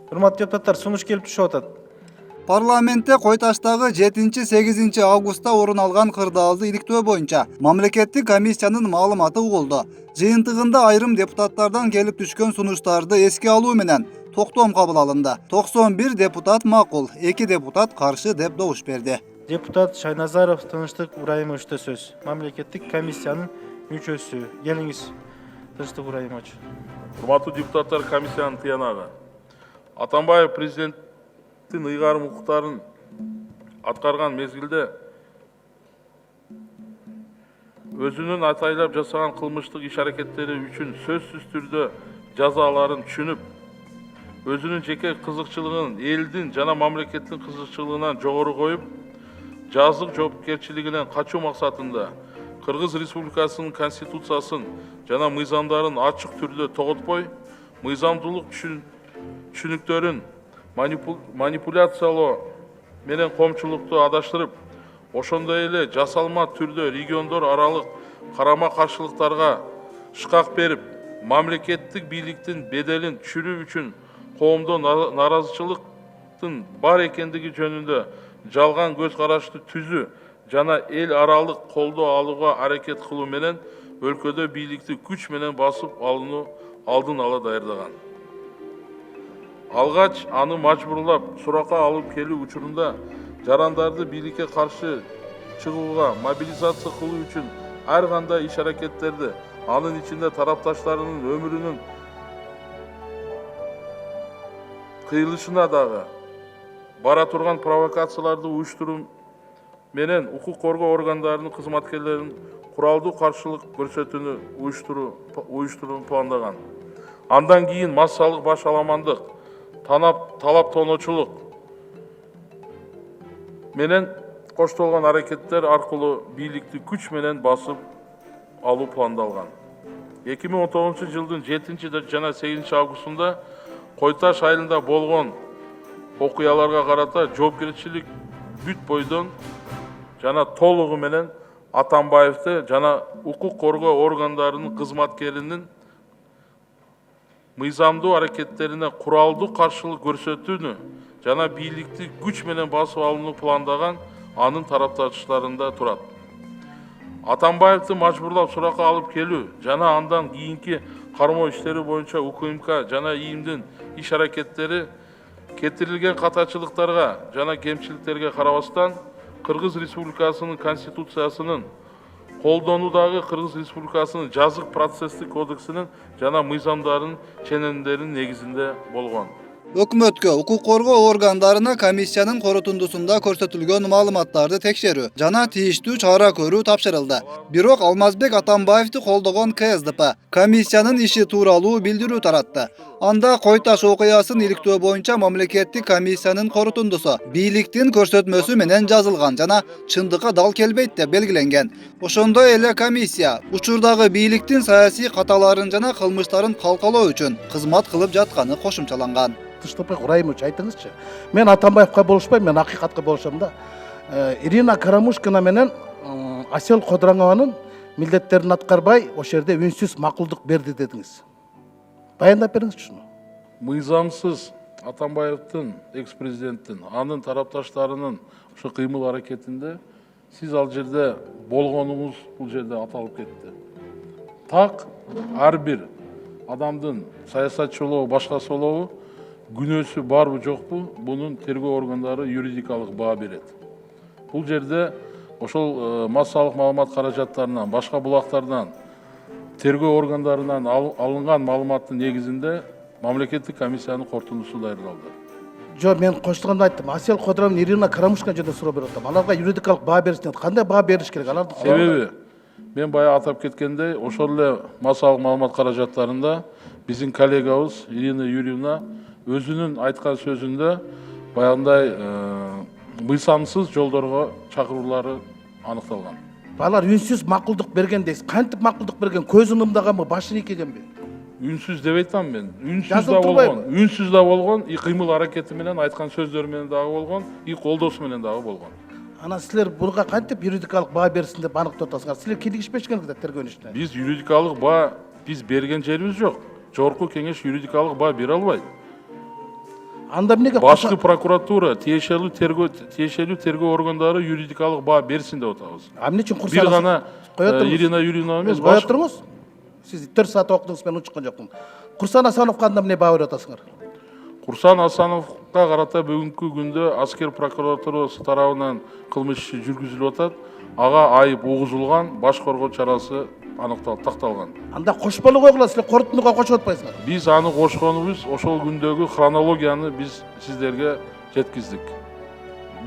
Урматтуу депутаттар, сунуш келип түшүп атат. Парламентте Койташтагы 7-8 августта орун алган кырдаалды иликтөө боюнча мамлекеттик комиссиянын маалыматы угулду. Жыйынтыгында айрым депутаттардан келип түшкөн сунуштарды эске алуу менен токтом кабыл алынды. 91 депутат макул, 2 депутат каршы деп добуш берди. Депутат Шайназаров Тынычтык Ыбрайымовичте сөз. Мамлекеттик комиссиянын мүчөсү. Келиңиз, Тынычтык Ыбрайымович. Урматтуу депутаттар, комиссиянын тыянагы. Атамбаев президенттин ыйгарым укуктарын аткарган мезгилде өзүнүн атайлап жасаган кылмыштык иш аракеттери үчүн сөзсүз түрдө жазаларын түшүнүп, өзүнүн жеке кызыкчылыгын элдин жана мамлекеттин кызыкчылыгынан жогору коюп, жазык жоопкерчилигинен качуу максатында Кыргыз Республикасынын конституциясын жана мыйзамдарын ачык түрдө тоготпой, мыйзамдуулук түшүнүктөрүн манипуляциялоо менен коомчулукту адаштырып, ошондой эле жасалма түрдө региондор аралык карама-каршылыктарга шкак берип, мамлекеттик бийликтин беделин түшүрүү үчүн коомдо наразычылыктын бар экендиги жөнүндө жалган көз карашты түзүү жана эл аралык колдоо алууга аракет кылуу менен өлкөдө бийликти күч менен басып алууну алдын ала даярдаган. Алгач аны мажбурлап суракка алып келүү учурунда жарандарды бийликке каршы чыгууга мобилизация кылуу үчүн ар кандай иш аракеттерди, анын ичинде тарапташтарынын өмүрүнүн кыйылышына дагы бара турган провокацияларды уюштуруу менен укук коргоо органдарынын кызматкерлеринин куралдуу каршылык көрсөтүүнү уюштурууну пландаган. Андан кийин массалык баш аламандык, талап тоноочулук менен коштолгон аракеттер аркылуу бийликти күч менен басып алуу пландалган. 2019 жылдын 7 жана 8 августунда Койташ айылында болгон окуяларга карата жоопкерчилик бүт бойдон жана толугу менен Атамбаевди жана укук коргоо органдарынын кызматкеринин мыйзамдуу аракеттерине куралдуу каршылык көрсөтүүнү жана бийликти күч менен басып алууну пландаган анын тарапташтарында турат. Атамбаевди мажбурлап суракка алып келүү жана андан кийинки кармоо иштери боюнча УКМК жана ИИМдин иш аракеттери кетирилген катачылыктарга жана кемчиликтерге карабастан Кыргыз Республикасынын конституциясынын колдонуудагы Кыргыз Республикасынын жазык процесстик кодексинин жана мыйзамдарынын ченемдеринин негизинде болгон. Өкмөткө, укук коргоо органдарына комиссиянын корутундусунда көрсөтүлгөн маалыматтарды текшерүү жана тийиштүү чара көрүү тапшырылды. Бирок Алмазбек Атамбаевди колдогон КСДП комиссиянын иши тууралуу билдирүү таратты. Анда Койташ окуясын иликтөө боюнча мамлекеттик комиссиянын корутундусу бийликтин көрсөтмөсү менен жазылган жана чындыкка дал келбейт деп белгиленген. Ошондой эле комиссия учурдагы бийликтин саясий каталарын жана кылмыштарын калкалоо үчүн кызмат кылып жатканы кошумчаланган. Тынычтык Ыбрайымович, айтыңызчы. Мен Атамбаевка болушпайм, мен акыйкатка болушам да. Ирина Карамушкина менен Асел Кодронгованын милдеттерин аткарбай, ошол жерде үнсүз макулдук берди дедиңиз. Баяндап бериңизчи шуну. Мыйзамсыз Атамбаевдин, экс-президенттин, анын тарапташтарынын ошо кыймыл аракетинде сиз ал жерде болгонуңуз бул жерде аталып кетти. Так ар бир адамдын саясатчы болобу, башкасы болобу, күнөөсү барбы жокпу, бунун тергөө органдары юридикалык баа берет. Бул жерде ошол массалык маалымат каражаттарынан, башка булактардан, тергөө органдарынан алынган маалыматтын негизинде мамлекеттик комиссиянын корутундусу даярдалды. Жок, мен коштуганда айттым. Асел Кодронгон, Ирина Карамушкина жөнүндө суроо берип атам. Аларга юридикалык баа беришин, кандай баа бериш керек? Алардын себеби мен бая атап кеткендей, ошол эле массалык маалымат каражаттарында биздин коллегабыз Ирина Юрьевна өзүнүн айткан сөзүндө баягындай мыйзамсыз жолдорго чакыруулары аныкталган. Алар үнсүз макулдук берген дейсиз. Кантип макулдук берген? Көзүн ымдаганбы, башын ийкегенби? Үнсүз деп айтам мен. Үнсүз да болгон. Үнсүз да болгон, кыймыл аракети менен, айткан сөздөр менен дагы болгон, колдоосу менен дагы болгон. Ана силер буга кантип юридикалык баа берсин деп аныктап атасыңар. Силер кийлигишпешкенсиңер тергөөнүштө. Биз юридикалык баа биз берген жерибиз жок. Жогорку кеңеш юридикалык баа бере албайт. Анда эмнеге Башкы прокуратура, тиешелүү тергөө органдары юридикалык баа берсин деп атабыз. эмне үчүн Бир гана Ирина Юрьевна эмес, Коя туруңуз. Сиз 4 саат окудуңуз, мен учкан жокмун. Курсан Асановго анда эмне баа берип атасыңар? Курсан Асановго карата бүгүнкү күндө аскер прокуратурасы тарабынан кылмыш иши жүргүзүлүп атат. Ага айып угузулган, баш коргоо чарасы такталган. Анда кошполу койгула, силер корутундуга кошуп атпайсыңар. Биз аны кошконубуз ошол күндөгү хронологияны биз сиздерге жеткиздик.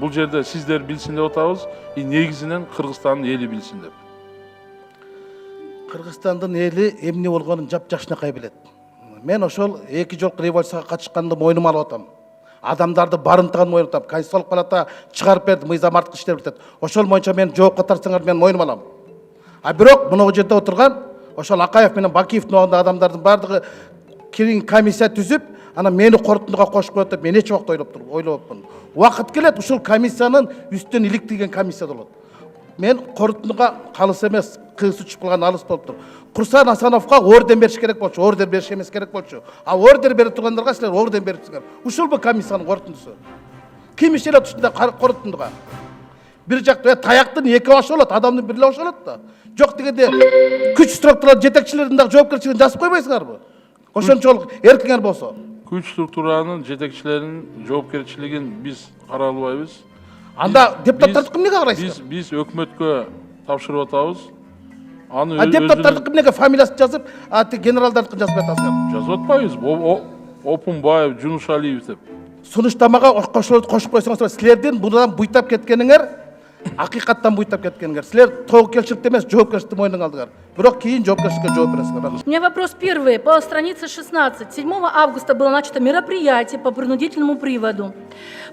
Бул жерде сиздер билсин деп атабыз, негизинен Кыргызстандын эли билсин деп. Кыргызстандын эли эмне болгонун жапжашнакай билет. Мен ошол 2 жолку революцияга катышканды мойнума алып атам. Адамдарды барымтыган мойнума атам. Конституциялык палата чыгарып берди, мыйзам арткы иштер билет. Ошол боюнча мен жоопко тартсаңар мен мойнума алам. А бирок мына жерде отурган ошол Акаев менен Бакиевдин огунда адамдардын бардыгы кирин комиссия түзүп, ана мени корутундуга кошуп коет деп мен эч убакта ойлоптмун. Убакыт келет, ушул комиссиянын үстүнөн иликтирген комиссия болот. Мен корутундуга калыс эмес, кыз учуп калган алыс болуптур. Курсан Асановго орден бериш керек болчу, орден бериш эмес керек болчу. А орден берип тургандарга силер орден берипсиңер. Ушул бу комиссиянын корутундусу. Ким ишелет ушундай корутундуга? Бир жакта таяктын эки башы болот, адамдын бир эле башы болот да. Жок дегенде күч структуралар жетекчилеринин дагы жоопкерчилигин жазып койбойсуңарбы? Ошончолук эркиңер болсо. Күч структуранын жетекчилеринин жоопкерчилигин биз карай албайбыз. Анда депутаттарды эмнеге карайсыздар? Биз өкмөткө тапшырып атабыз. Аны депутаттарды эмнеге фамилиясын жазып, генералдардыкын жазып атасыңар? жазып атпайбыз. Опунбаев, Жунушалиев деп. Сунуштамага кошуп койсоңуздар, силердин мындан буйтап кеткениңер акыйкаттан буйтап кеткениңер. Силер толук келчиликте эмес, жоопкерчиликти мойнуңа алдыңар. Бирок кийин жоопкерчиликке жооп бересиңер. У меня вопрос первый, по странице 16. 7 августа было начато мероприятие по принудительному приводу.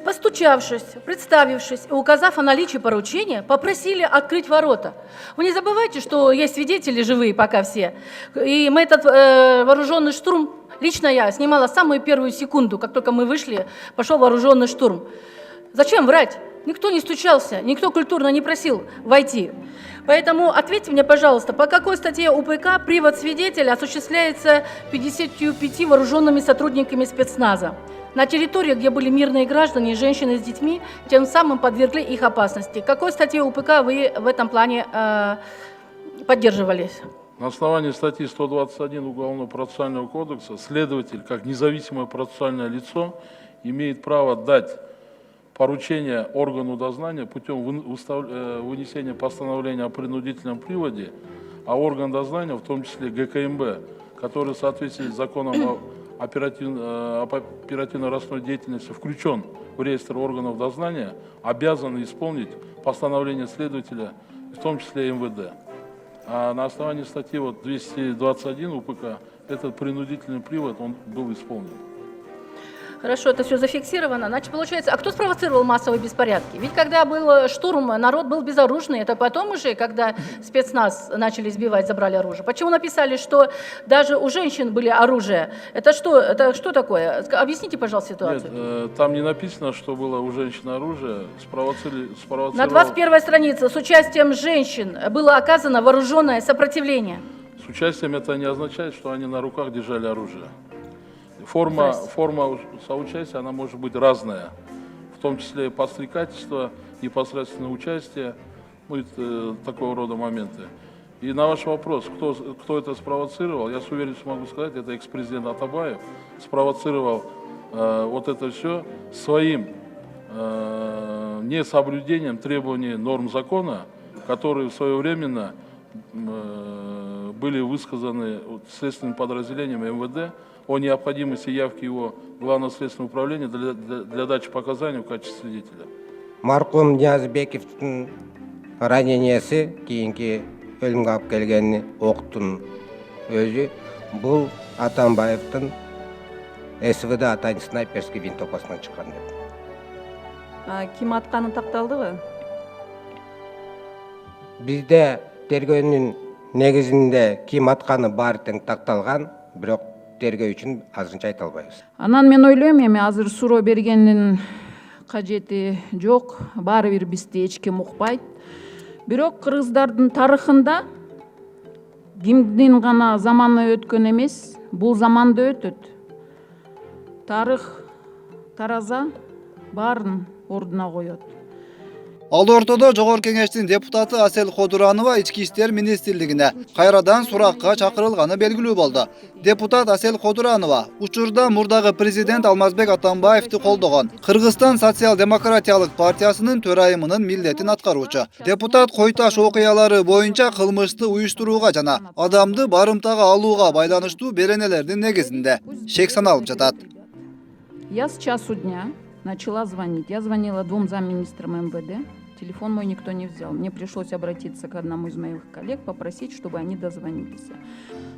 Постучавшись, представившись и указав о наличии поручения, попросили открыть ворота. Вы не забывайте, что есть свидетели живые пока все. И мы этот вооруженный штурм, лично я снимала самую первую секунду, как только мы вышли, пошел вооруженный штурм. Зачем врать? Никто не стучался, никто культурно не просил войти. Поэтому ответьте мне, пожалуйста, по какой статье УПК привод свидетеля осуществляется 55 вооруженными сотрудниками спецназа на территории, где были мирные граждане и женщины с детьми, тем самым подвергли их опасности. Какой статье УПК вы в этом плане поддерживались? На основании статьи 121 Уголовного процессуального кодекса следователь, как независимое процессуальное лицо, имеет право дать поручение органу дознания путем вынесения постановления о принудительном приводе, а орган дознания, в том числе ГКМБ, который в соответствии с законом о оперативно-розыскной деятельности включен в реестр органов дознания, обязан исполнить постановление следователя, в том числе МВД. А на основании статьи 221 УПК этот принудительный привод он был исполнен. Хорошо, это все зафиксировано. Значит, получается, а кто спровоцировал массовые беспорядки? Ведь когда был штурм, народ был безоружный. Это потом уже, когда спецназ начали избивать, забрали оружие. Почему написали, что даже у женщин были оружие? Это что такое? Объясните, пожалуйста, ситуацию. Нет, там не написано, что было у женщин оружие. Спровоцировал... На 21 странице с участием женщин было оказано вооруженное сопротивление. С участием это не означает, что они на руках держали оружие. Форма соучастия, она может быть разная, в том числе подстрекательство, непосредственное участие, такого рода моменты. И на ваш вопрос, кто это спровоцировал, я с уверенностью могу сказать, это экс-президент Атабаев спровоцировал вот это все своим несоблюдением требований норм закона, которые своевременно были высказаны следственным подразделением МВД о необходимости явки его Главного следственного управления для дачи показаний в качестве свидетеля. Марқұм Ниязбековтің ранениесі кейінгі өлімге алып келген оқтың өзі бұл Атамбаевтың СВД атайын снайперский винтовкасынан шыққан деп. Ким атқаны тақталды ғой? Бізде тергеудің негізінде ким атқаны бар екені тақталған, бірақ тергөө үчүн азырынча айта албайбыз. Анан мен ойлойм, эми азыр суроо бергендин кажети жок, баары бир бизди эч ким укпайт. Бирок кыргыздардын тарыхында кимдин гана заманы өткөн эмес, бул заманда өтөт. Тарых, тараза баарын ордуна коет. Ал ортодо Жогорку Кеңештин депутаты Асел Кодуранова Ички иштер министрлигине кайрадан суракка чакырылганы белгилүү болду. Депутат Асел Кодуранова учурда мурдагы президент Алмазбек Атамбаевди колдогон Кыргызстан социал-демократиялык партиясынын төрайымынын милдетин аткаруучу. Депутат Кой Таш окуялары боюнча кылмышты уюштурууга жана адамды барымтага алууга байланыштуу беренелердин негизинде шек саналып жатат. Я с часу дня начала звонить. Я звонила 2 замминистрам МВД. Телефон мой никто не взял. Мне пришлось обратиться к одному из моих коллег, попросить, чтобы они дозвонились.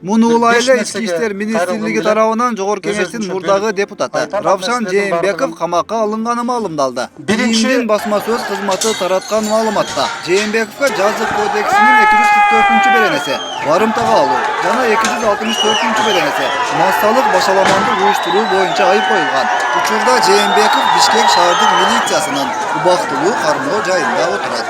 Муну улайлы Ички иштер министрлиги тарабынан Жогорку Кеңештин мурдагы депутаты Равшан Жээнбеков камакка алынганы маалымдалды. Биринчиден басма сөз кызматы тараткан маалыматта Жээнбековго жазык кодексинин 244 беренеси барымтага алуу жана 264 беренеси массалык башаламанды уюштуруу боюнча айып коюлган. Учурда Жээнбеков Бишкек шаардык милициясынын убактылуу кармоо жайында отурат.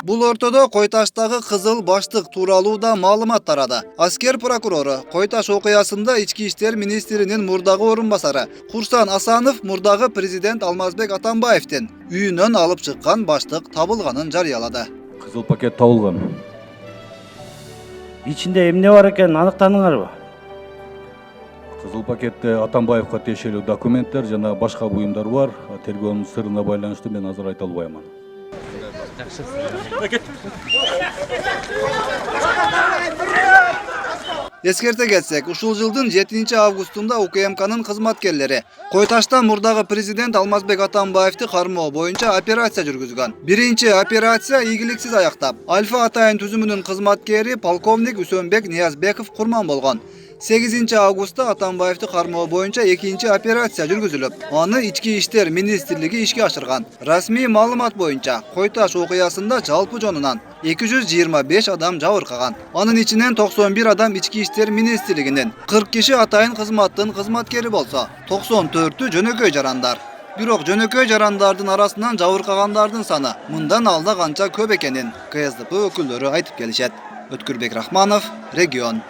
Бул ортодо Кой Таштагы кызыл баштык тууралуу да маалымат тарады. Аскер прокурору Кой Таш окуясында Ички иштер министринин мурдагы орун басары Курсан Асанов мурдагы президент Алмазбек Атамбаевдин үйүнөн алып чыккан баштык табылганын жарыялады. Кызыл пакет табылган. Ичинде эмне бар экенин аныктадыңарбы? Кызыл пакетте Атамбаевга тиешелүү документтер жана башка буюмдар бар. Тергөөнүн сырына байланыштуу мен азыр айта албайм. Эскерте кетсек, ушул жылдын 7 августунда УКМКнын кызматкерлери Кой Ташта мурдагы президент Алмазбек Атамбаевди кармоо боюнча операция жүргүзгөн. Биринчи операция ийгиликсиз аяктап, Альфа Атайын түзүмүнүн кызматкери полковник Үсөнбек Ниязбеков курман болгон. 8 августта Атамбаевди кармоо боюнча экинчи операция жүргүзүлүп, аны Ички иштер министрлиги ишке ашырган. Расмий маалымат боюнча Кой Таш окуясында жалпы жонунан 225 адам жабыркаган. Анын ичинен 91 адам Ички иштер министрлигинин, 40 киши Атайын кызматтын кызматкери болсо, 94-ü жөнөкөй жарандар. Бирок жөнөкөй жарандардын арасынан жабыркагандардын саны мындан алда канча көп экенин КСДП өкүлдөрү айтып келишет. Өткүрбек Рахманов, Регион.